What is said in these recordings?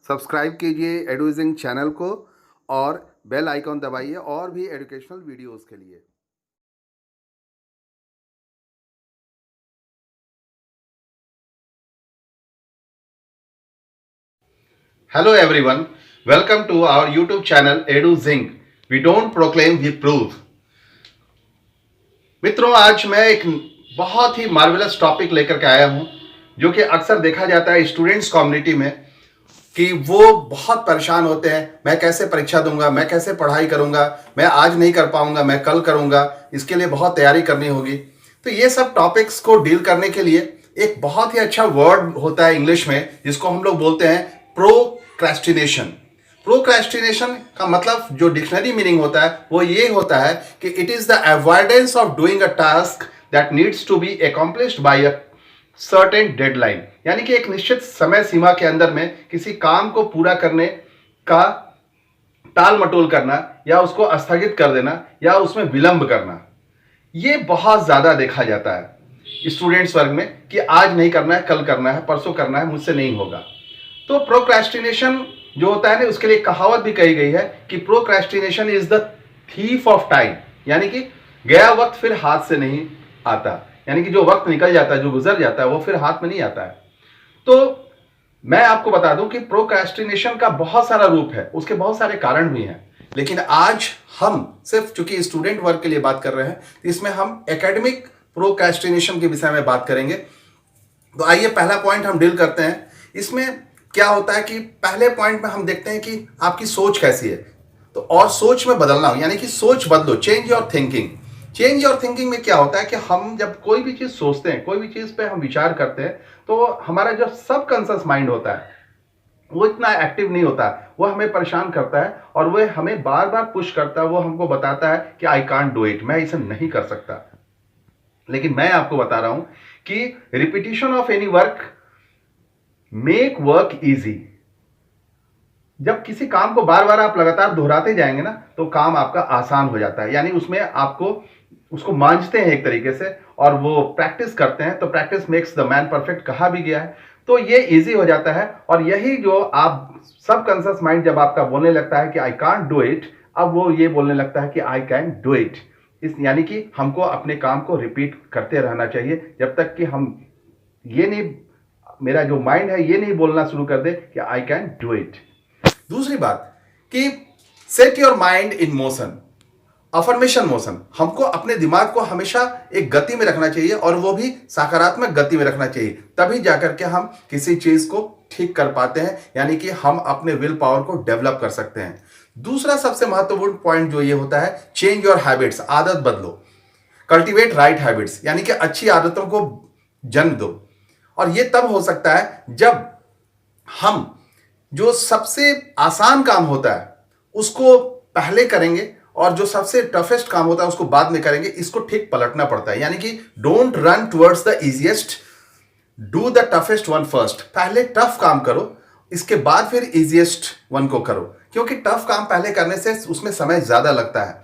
Subscribe कीजिए एडुइजिंग channel को और बेल आइकॉन दबाइए और भी एजुकेशनल वीडियोस के लिए। Hello everyone, welcome to our YouTube channel EduZing. We don't proclaim, we prove. मित्रों, आज मैं एक बहुत ही मार्वेलस टॉपिक लेकर के आया हूं जो कि अक्सर देखा जाता है स्टूडेंट्स कम्युनिटी में कि वो बहुत परेशान होते हैं। मैं कैसे परीक्षा दूंगा, मैं कैसे पढ़ाई करूंगा, मैं आज नहीं कर पाऊंगा, मैं कल करूंगा, इसके लिए बहुत तैयारी करनी होगी। तो ये सब टॉपिक्स को डील करने के लिए एक बहुत ही अच्छा वर्ड होता है इंग्लिश में जिसको हम लोग बोलते हैं प्रोक्रेस्टिनेशन। प्रोक्रेस्टिनेशन का मतलब जो डिक्शनरी मीनिंग होता है वो ये होता है कि it is the avoidance of doing a task that needs to be accomplished by a certain deadline, यानी कि एक निश्चित समय सीमा के अंदर में किसी काम को पूरा करने का टाल मटोल करना या उसको स्थगित कर देना या उसमें विलंब करना। ये बहुत ज्यादा देखा जाता है स्टूडेंट्स वर्ग में कि आज नहीं करना है, कल करना है, परसों करना है, मुझसे नहीं होगा। तो प्रोक्रेस्टिनेशन जो होता है ना, उसके लिए कहावत भी कही गई है कि procrastination is the thief of time, यानी कि गया वक्त फिर हाथ से नहीं आता, यानी कि जो वक्त निकल जाता है, जो गुजर जाता है, वो फिर हाथ में नहीं आता है। तो मैं आपको बता दूं कि प्रोक्रेस्टिनेशन का बहुत सारा रूप है, उसके बहुत सारे कारण भी हैं, लेकिन आज हम सिर्फ चूंकि स्टूडेंट वर्ग के लिए बात कर रहे हैं तो इसमें हम एकेडमिक प्रोक्रेस्टिनेशन के विषय में बात करेंगे। तो आइए पहला पॉइंट हम डील करते हैं। इसमें क्या होता है कि पहले पॉइंट में हम देखते हैं कि आपकी सोच कैसी है। तो और सोच में बदलना हो, यानी कि सोच बदलो, change your thinking. Change your thinking में क्या होता है कि हम जब कोई भी चीज सोचते हैं, कोई भी चीज पे हम विचार करते हैं, तो हमारा जो सबकॉन्शियस माइंड होता है वो इतना एक्टिव नहीं होता, वो हमें परेशान करता है और वो हमें बार बार पुश करता है। वो हमको बताता है कि आई कांट डू इट, मैं इसे नहीं कर सकता। लेकिन मैं आपको बता रहा हूं कि repetition of any work make work easy. जब किसी काम को बार बार आप लगातार दोहराते जाएंगे ना, तो काम आपका आसान हो जाता है, यानी उसमें आपको उसको मांझते हैं एक तरीके से और वो प्रैक्टिस करते हैं। तो practice makes the man perfect कहा भी गया है। तो ये इजी हो जाता है और यही जो आप सबकॉन्शियस माइंड जब आपका बोलने लगता है कि आई कांट डू इट, अब वो ये बोलने लगता है कि आई कैन डू इट। इस यानी कि हमको अपने काम को रिपीट करते रहना चाहिए जब तक कि हम ये नहीं, मेरा जो माइंड है ये नहीं बोलना शुरू कर दे कि आई कैन डू इट। दूसरी बात कि set your mind in motion, affirmation motion. हमको अपने दिमाग को हमेशा एक गति में रखना चाहिए और वो भी सकारात्मक गति में रखना चाहिए, तभी जाकर के हम किसी चीज को ठीक कर पाते हैं, यानी कि हम अपने विल पावर को डेवलप कर सकते हैं। दूसरा सबसे महत्वपूर्ण पॉइंट जो ये होता है, चेंज योर हैबिट्स, आदत बदलो। कल्टिवेट राइट हैबिट्स, यानी कि अच्छी आदतों को जन्म दो। और ये तब हो सकता है जब हम जो सबसे आसान काम होता है उसको पहले करेंगे और जो सबसे टफेस्ट काम होता है उसको बाद में करेंगे। इसको ठीक पलटना पड़ता है, यानी कि don't run towards the easiest, do the toughest one first. पहले टफ काम करो, इसके बाद फिर इजीएस्ट वन को करो, क्योंकि टफ काम पहले करने से उसमें समय ज्यादा लगता है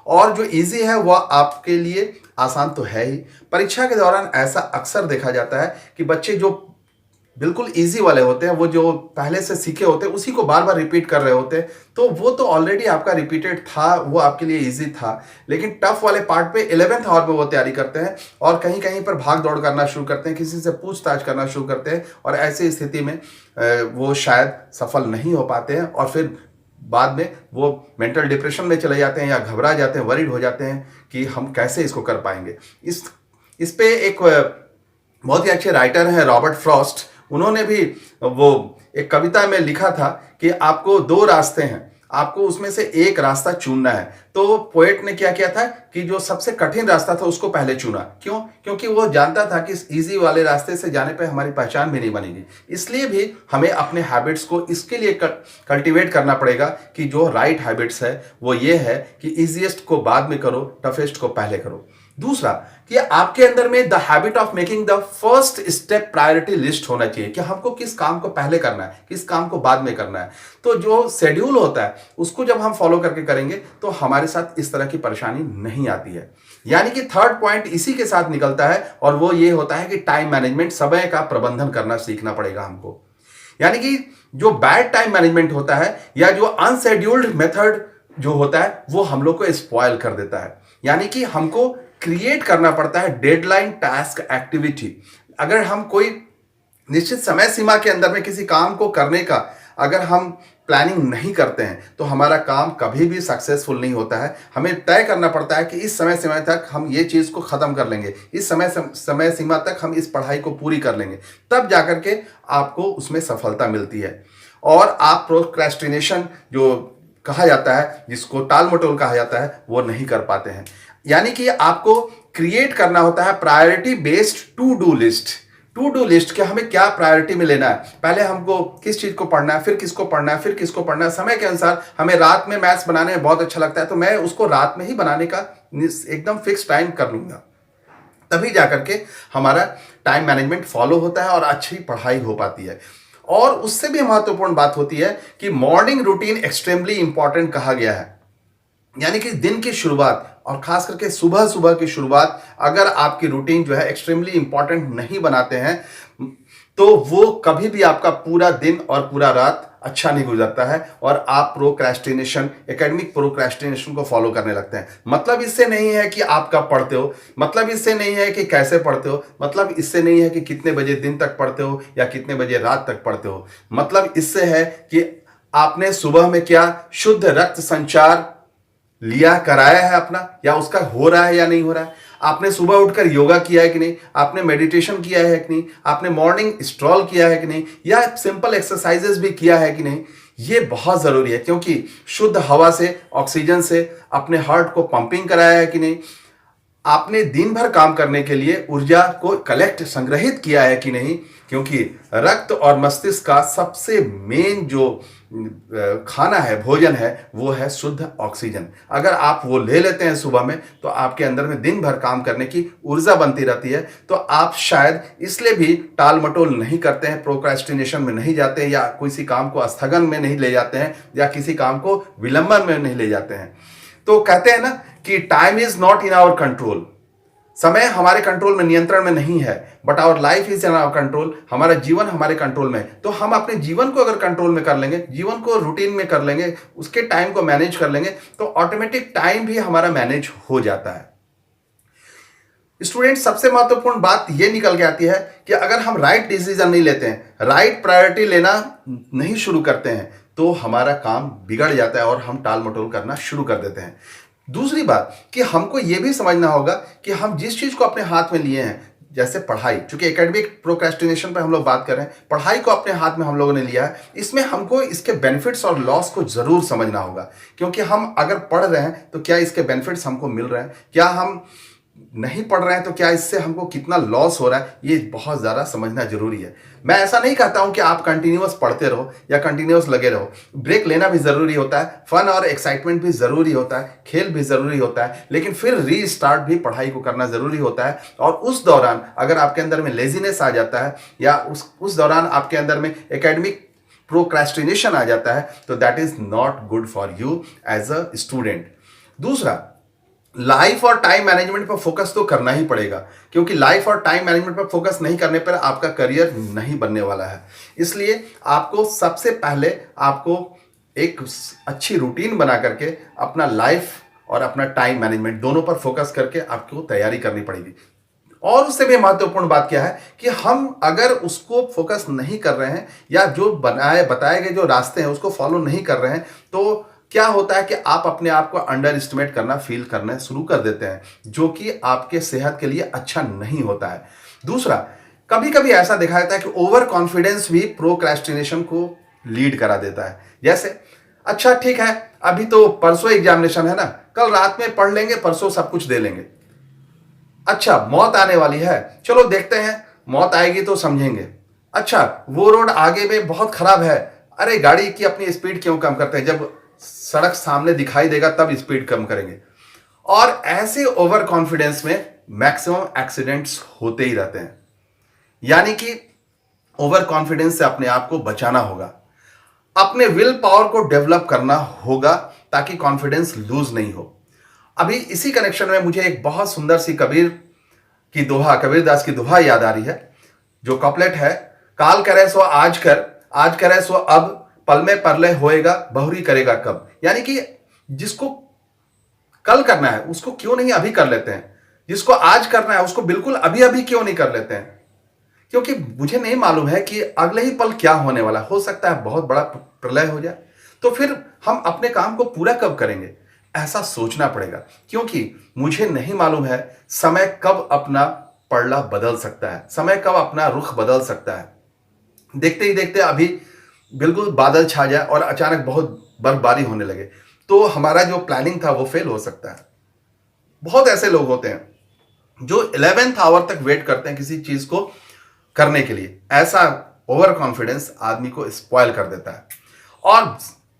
और जो इजी है वह आपके लिए आसान तो है ही। परीक्षा के दौरान ऐसा अक्सर देखा जाता है कि बच्चे जो बिल्कुल इजी वाले होते हैं, वो जो पहले से सीखे होते हैं उसी को बार बार रिपीट कर रहे होते हैं, तो वो तो ऑलरेडी आपका रिपीटेड था, वो आपके लिए इजी था। लेकिन टफ वाले पार्ट पे 11th आवर में वो तैयारी करते हैं और कहीं कहीं पर भाग दौड़ करना शुरू करते हैं, किसी से पूछताछ करना शुरू करते हैं और ऐसी स्थिति में वो शायद सफल नहीं हो पाते हैं और फिर बाद में वो मेंटल डिप्रेशन में चले जाते हैं या घबरा जाते हैं, वरीड हो जाते हैं कि हम कैसे इसको कर पाएंगे। इस पे एक बहुत ही अच्छे राइटर हैं रॉबर्ट फ्रॉस्ट, उन्होंने भी वो एक कविता में लिखा था कि आपको दो रास्ते हैं, आपको उसमें से एक रास्ता चुनना है। तो पोएट ने क्या किया था कि जो सबसे कठिन रास्ता था उसको पहले चुना। क्यों? क्योंकि वो जानता था कि इस इजी वाले रास्ते से जाने पे हमारी पहचान भी नहीं बनेगी। इसलिए भी हमें अपने हैबिट्स को इसके लिए कल्टीवेट करना पड़ेगा कि जो राइट हैबिट्स है वो ये है कि इजीएस्ट को बाद में करो, टफेस्ट को पहले करो। दूसरा कि आपके अंदर में the habit of making the first step priority list होना चाहिए कि हमको किस काम को पहले करना है, किस काम को बाद में करना है। तो जो शेड्यूल होता है उसको जब हम फॉलो करके करेंगे तो हमारे साथ इस तरह की परेशानी नहीं आती है। यानी कि थर्ड पॉइंट इसी के साथ निकलता है और वो ये होता है कि टाइम मैनेजमेंट, समय का प्रबंधन करना सीखना पड़ेगा हमको। यानी कि जो बैड टाइम मैनेजमेंट होता है या जो अनशेड्यूल्ड मेथड जो होता है वो हम लोग को स्पॉइल कर देता है। यानी कि हमको क्रिएट करना पड़ता है डेडलाइन, टास्क, एक्टिविटी। अगर हम कोई निश्चित समय सीमा के अंदर में किसी काम को करने का अगर हम प्लानिंग नहीं करते हैं तो हमारा काम कभी भी सक्सेसफुल नहीं होता है। हमें तय करना पड़ता है कि इस समय सीमा तक हम ये चीज़ को ख़त्म कर लेंगे, इस समय सीमा तक हम इस पढ़ाई को पूरी कर लेंगे, तब जाकर के आपको उसमें सफलता मिलती है। और आप प्रोक्रेस्टिनेशन जो कहा जाता है, जिसको टाल मटोल कहा जाता है, वो नहीं कर पाते हैं। यानी कि आपको क्रिएट करना होता है priority based to do list. To do list कि हमें क्या प्रायोरिटी में लेना है, पहले हमको किस चीज को पढ़ना है, फिर किसको पढ़ना है, फिर किसको पढ़ना है। समय के अनुसार हमें रात में मैथ्स बनाने में बहुत अच्छा लगता है, तो मैं उसको रात में ही बनाने का एकदम फिक्स टाइम कर लूंगा, तभी जाकर के हमारा टाइम मैनेजमेंट फॉलो होता है और अच्छी पढ़ाई हो पाती है। और उससे भी महत्वपूर्ण बात होती है कि मॉर्निंग रूटीन एक्सट्रीमली इंपॉर्टेंट कहा गया है। यानी कि दिन की शुरुआत और खास करके सुबह सुबह की शुरुआत अगर आपकी रूटीन जो है एक्सट्रीमली इंपॉर्टेंट नहीं बनाते हैं तो वो कभी भी आपका पूरा दिन और पूरा रात अच्छा नहीं गुजरता है और आप प्रोक्रेस्टिनेशन, एकेडमिक प्रोक्रेस्टिनेशन को फॉलो करने लगते हैं। मतलब इससे नहीं है कि आप कब पढ़ते हो, मतलब इससे नहीं है कि कैसे पढ़ते हो, मतलब इससे नहीं है कि कितने बजे दिन तक पढ़ते हो या कितने बजे रात तक पढ़ते हो। मतलब इससे है कि आपने सुबह में क्या शुद्ध रक्त संचार लिया, कराया है अपना, या उसका हो रहा है या नहीं हो रहा है। आपने सुबह उठकर योगा किया है कि नहीं, आपने मेडिटेशन किया है कि नहीं, आपने मॉर्निंग स्ट्रॉल किया है कि नहीं, या सिंपल एक्सरसाइजेस भी किया है कि नहीं। ये बहुत जरूरी है, क्योंकि शुद्ध हवा से, ऑक्सीजन से अपने हार्ट को पंपिंग कराया है कि नहीं, आपने दिन भर काम करने के लिए ऊर्जा को कलेक्ट, संग्रहित किया है कि नहीं। क्योंकि रक्त और मस्तिष्क का सबसे मेन जो खाना है, भोजन है, वो है शुद्ध ऑक्सीजन। अगर आप वो ले लेते हैं सुबह में तो आपके अंदर में दिन भर काम करने की ऊर्जा बनती रहती है। तो आप शायद इसलिए भी टाल मटोल नहीं करते हैं, प्रोक्रेस्टिनेशन में नहीं जाते हैं, या किसी काम को स्थगन में नहीं ले जाते हैं, या किसी काम को विलंबन में नहीं ले जाते हैं। तो कहते हैं ना कि time is not in our control. समय हमारे कंट्रोल में, नियंत्रण में नहीं है, but our life is in our control. हमारा जीवन हमारे कंट्रोल में। तो हम अपने जीवन को अगर कंट्रोल में कर लेंगे, जीवन को रूटीन में कर लेंगे, उसके टाइम को मैनेज कर लेंगे, तो ऑटोमेटिक टाइम भी हमारा मैनेज हो जाता है। स्टूडेंट, सबसे महत्वपूर्ण बात यह निकल के आती है कि अगर हम राइट डिसीजन नहीं लेते हैं, राइट प्रायोरिटी लेना नहीं शुरू करते हैं, तो हमारा काम बिगड़ जाता है और हम टाल मटोल करना शुरू कर देते हैं। दूसरी बात कि हमको यह भी समझना होगा कि हम जिस चीज को अपने हाथ में लिए हैं, जैसे पढ़ाई, चूंकि एकेडमिक प्रोक्रेस्टिनेशन पर हम लोग बात कर रहे हैं, पढ़ाई को अपने हाथ में हम लोगों ने लिया है, इसमें हमको इसके बेनिफिट्स और लॉस को जरूर समझना होगा। क्योंकि हम अगर पढ़ रहे हैं तो क्या इसके बेनिफिट्स हमको मिल रहे हैं, क्या हम नहीं पढ़ रहे हैं तो क्या इससे हमको कितना लॉस हो रहा है, ये बहुत ज़्यादा समझना जरूरी है। मैं ऐसा नहीं कहता हूं कि आप कंटिन्यूअस पढ़ते रहो या कंटिन्यूअस लगे रहो। ब्रेक लेना भी ज़रूरी होता है, फन और एक्साइटमेंट भी ज़रूरी होता है, खेल भी ज़रूरी होता है, लेकिन फिर रीस्टार्ट भी पढ़ाई को करना ज़रूरी होता है। और उस दौरान अगर आपके अंदर में लेजीनेस आ जाता है या उस दौरान आपके अंदर में एकेडमिक प्रोक्रेस्टिनेशन आ जाता है, तो that is not good for you as a student. दूसरा, लाइफ और टाइम मैनेजमेंट पर फोकस तो करना ही पड़ेगा, क्योंकि लाइफ और टाइम मैनेजमेंट पर फोकस नहीं करने पर आपका करियर नहीं बनने वाला है। इसलिए आपको सबसे पहले आपको एक अच्छी रूटीन बना करके अपना लाइफ और अपना टाइम मैनेजमेंट दोनों पर फोकस करके आपको तैयारी करनी पड़ेगी। और उससे भी महत्वपूर्ण बात क्या है कि हम अगर उसको फोकस नहीं कर रहे हैं या जो बताए गए जो रास्ते हैं उसको फॉलो नहीं कर रहे हैं, तो क्या होता है कि आप अपने आप को अंडर एस्टिमेट करना, फील करना शुरू कर देते हैं, जो कि आपके सेहत के लिए अच्छा नहीं होता है। दूसरा, कभी कभी ऐसा देखा जाता है कि ओवर कॉन्फिडेंस भी प्रोक्रेस्टिनेशन को लीड करा देता है। जैसे, अच्छा ठीक है, अभी तो परसों एग्जामिनेशन है ना, कल रात में पढ़ लेंगे, परसों सब कुछ दे लेंगे। अच्छा, मौत आने वाली है, चलो देखते हैं, मौत आएगी तो समझेंगे। अच्छा, वो रोड आगे में बहुत खराब है, अरे गाड़ी की अपनी स्पीड क्यों कम करते हैं, जब सड़क सामने दिखाई देगा तब स्पीड कम करेंगे। और ऐसे ओवर कॉन्फिडेंस में मैक्सिमम एक्सीडेंट्स होते ही रहते हैं। यानी कि ओवर कॉन्फिडेंस से अपने आप को बचाना होगा, अपने विल पावर को डेवलप करना होगा ताकि कॉन्फिडेंस लूज नहीं हो। अभी इसी कनेक्शन में मुझे एक बहुत सुंदर सी कबीरदास की दोहा याद आ रही है, जो कपलेट है, काल करे सो आज कर, आज करे सो अब, पल में परलय होएगा, बहुरी करेगा कब। यानी कि जिसको कल करना है उसको क्यों नहीं अभी कर लेते हैं, जिसको आज करना है उसको बिल्कुल अभी अभी क्यों नहीं कर लेते हैं। क्योंकि मुझे नहीं मालूम है कि अगले ही पल क्या होने वाला, हो सकता है बहुत बड़ा प्रलय हो जाए, तो फिर हम अपने काम को पूरा कब करेंगे, ऐसा सोचना पड़ेगा। क्योंकि मुझे नहीं मालूम है समय कब अपना पड़ला बदल सकता है, समय कब अपना रुख बदल सकता है। देखते ही देखते अभी बिल्कुल बादल छा जाए और अचानक बहुत बर्फबारी होने लगे, तो हमारा जो प्लानिंग था वो फेल हो सकता है। बहुत ऐसे लोग होते हैं जो 11th आवर तक वेट करते हैं किसी चीज को करने के लिए। ऐसा ओवर कॉन्फिडेंस आदमी को स्पॉइल कर देता है। और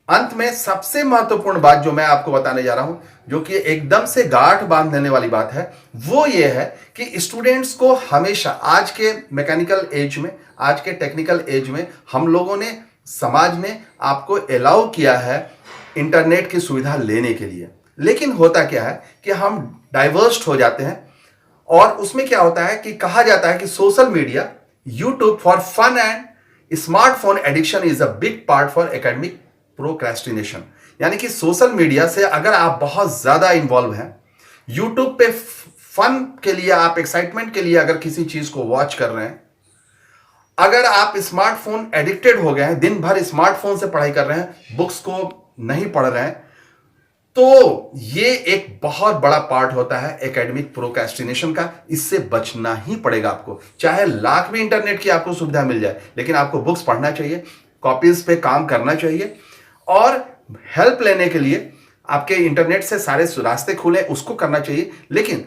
अंत में सबसे महत्वपूर्ण बात जो मैं आपको बताने जा रहा हूं, जो कि एकदम से गांठ बांध देने वाली बात है, वो ये है कि स्टूडेंट्स को हमेशा आज के मैकेनिकल एज में, आज के टेक्निकल एज में हम लोगों ने समाज में आपको अलाउ किया है इंटरनेट की सुविधा लेने के लिए। लेकिन होता क्या है कि हम डाइवर्स्ड हो जाते हैं, और उसमें क्या होता है कि कहा जाता है कि social media, YouTube for fun and smartphone addiction is a big part for academic procrastination. यानी कि सोशल मीडिया से अगर आप बहुत ज्यादा इंवॉल्व हैं, यूट्यूब पे फन के लिए, आप एक्साइटमेंट के लिए अगर किसी चीज को वॉच कर रहे हैं, अगर आप स्मार्टफोन एडिक्टेड हो गए हैं, दिन भर स्मार्टफोन से पढ़ाई कर रहे हैं, बुक्स को नहीं पढ़ रहे हैं, तो ये एक बहुत बड़ा पार्ट होता है एकेडमिक प्रोक्रेस्टिनेशन का। इससे बचना ही पड़ेगा आपको। चाहे लाख भी इंटरनेट की आपको सुविधा मिल जाए, लेकिन आपको बुक्स पढ़ना चाहिए, कॉपीज पे काम करना चाहिए, और हेल्प लेने के लिए आपके इंटरनेट से सारे रास्ते खुले, उसको करना चाहिए। लेकिन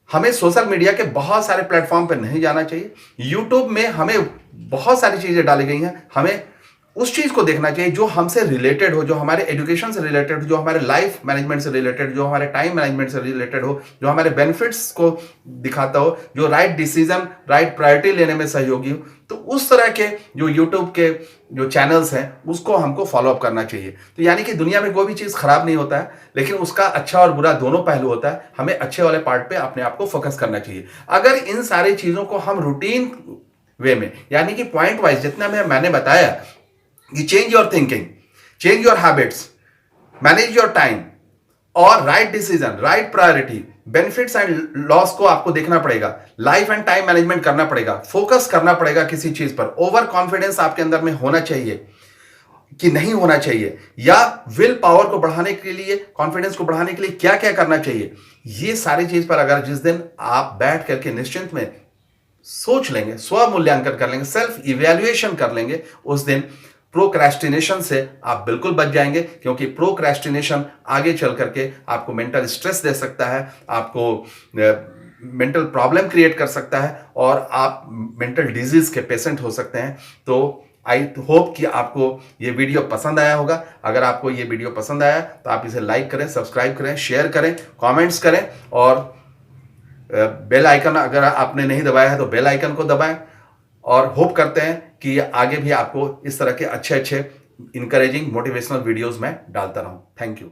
हमें सोशल मीडिया के बहुत सारे प्लेटफॉर्म पर नहीं जाना चाहिए। यूट्यूब में हमें बहुत सारी चीजें डाली गई हैं, हमें उस चीज को देखना चाहिए जो हमसे रिलेटेड हो, जो हमारे एजुकेशन से रिलेटेड हो, जो हमारे लाइफ मैनेजमेंट से रिलेटेड, जो हमारे टाइम मैनेजमेंट से रिलेटेड हो, जो हमारे बेनिफिट्स को दिखाता हो, जो राइट डिसीजन, राइट प्रायोरिटी लेने में सहयोगी हो। तो उस तरह के जो यूट्यूब के जो चैनल्स हैं उसको हमको फॉलोअप करना चाहिए। तो यानी कि दुनिया में कोई भी चीज खराब नहीं होता है, लेकिन उसका अच्छा और बुरा दोनों पहलू होता है। हमें अच्छे वाले पार्ट पे अपने आप को फोकस करना चाहिए। अगर इन सारी चीजों को हम रूटीन वे में, यानी कि पॉइंट वाइज जितना मैंने बताया कि change your thinking, change your habits, manage your time, और right decision, right priority, benefits and loss को आपको देखना पड़ेगा, लाइफ एंड टाइम मैनेजमेंट करना पड़ेगा, फोकस करना पड़ेगा किसी चीज पर, ओवर कॉन्फिडेंस आपके अंदर में होना चाहिए कि नहीं होना चाहिए, या विल पावर को बढ़ाने के लिए, कॉन्फिडेंस को बढ़ाने के लिए क्या क्या करना चाहिए। ये सारी चीज पर अगर जिस दिन आप बैठ करके निश्चिंत में सोच लेंगे, स्व मूल्यांकन कर लेंगे, सेल्फ इवैल्यूएशन कर लेंगे, उस दिन प्रोक्रेस्टिनेशन से आप बिल्कुल बच जाएंगे। क्योंकि प्रोक्रेस्टिनेशन आगे चल करके आपको मेंटल स्ट्रेस दे सकता है, आपको मेंटल प्रॉब्लम क्रिएट कर सकता है, और आप मेंटल डिजीज के पेशेंट हो सकते हैं। तो आई होप कि आपको ये वीडियो पसंद आया होगा। अगर आपको ये वीडियो पसंद आया तो आप इसे लाइक करें, सब्सक्राइब करें, शेयर करें, कमेंट्स करें, और बेल आइकन अगर आपने नहीं दबाया है तो बेल आइकन को दबाएं। और होप करते हैं कि आगे भी आपको इस तरह के अच्छे अच्छे इंकरेजिंग मोटिवेशनल वीडियोस में डालता रहूं। Thank you.